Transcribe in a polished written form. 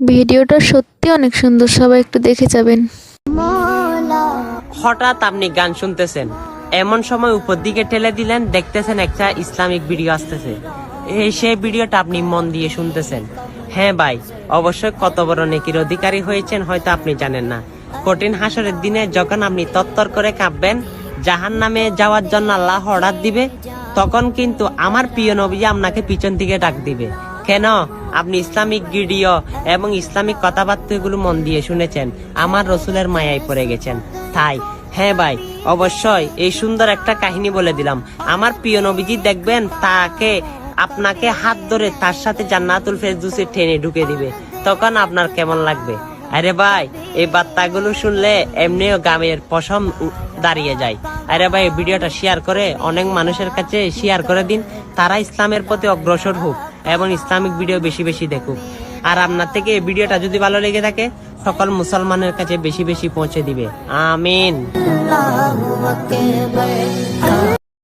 ভিডিওটা সত্যি অনেক সুন্দর, সবাই একটু দেখে যাবেন। হঠাৎ আপনি গান শুনতেছেন, এমন সময় উপর দিকে ঠেলে দিলেন, দেখতেছেন একটা ইসলামিক ভিডিও আসতেছে। সেই ভিডিওটা আপনি মন দিয়ে শুনতেছেন। হ্যাঁ ভাই, অবশ্যই কত বড় নেকির অধিকারী হয়েছেন হয়তো আপনি জানেন না। কঠিন হাসরের দিনে যখন আপনি তত্তর করে কাঁপবেন, জাহান্নামে যাওয়ার জন্য আল্লাহ অর্ডার দিবে, তখন কিন্তু আমার প্রিয় নবী আপনাকে পিছন থেকে ডাক দিবে। কেন? আপনি ইসলামিক ভিডিও এবং ইসলামিক কথাবার্তাগুলো মন দিয়ে শুনেছেন, আমার রসুলের মায়ায় পড়ে গেছেন। তাই হ্যাঁ ভাই, অবশ্যই এই সুন্দর একটা কাহিনী বলে দিলাম। আমার প্রিয় নবীজি দেখবেন, তাকে আপনাকে হাত ধরে তার সাথে জান্নাতুল ফেরদৌসে টেনে ঢুকে দিবে, তখন আপনার কেমন লাগবে? আরে ভাই, এই বার্তাগুলো শুনলে এমনিও গ্রামের পশম দাঁড়িয়ে যায়। আরে ভাই, ভিডিওটা শেয়ার করে অনেক মানুষের কাছে শেয়ার করে দিন, তারা ইসলামের প্রতি অগ্রসর হোক এবং ইসলামিক ভিডিও বেশি বেশি দেখুক। আর আপনার থেকে এই ভিডিওটা যদি ভালো লেগে থাকে, সকল মুসলমানের কাছে বেশি বেশি পৌঁছে দিবে। আমিন।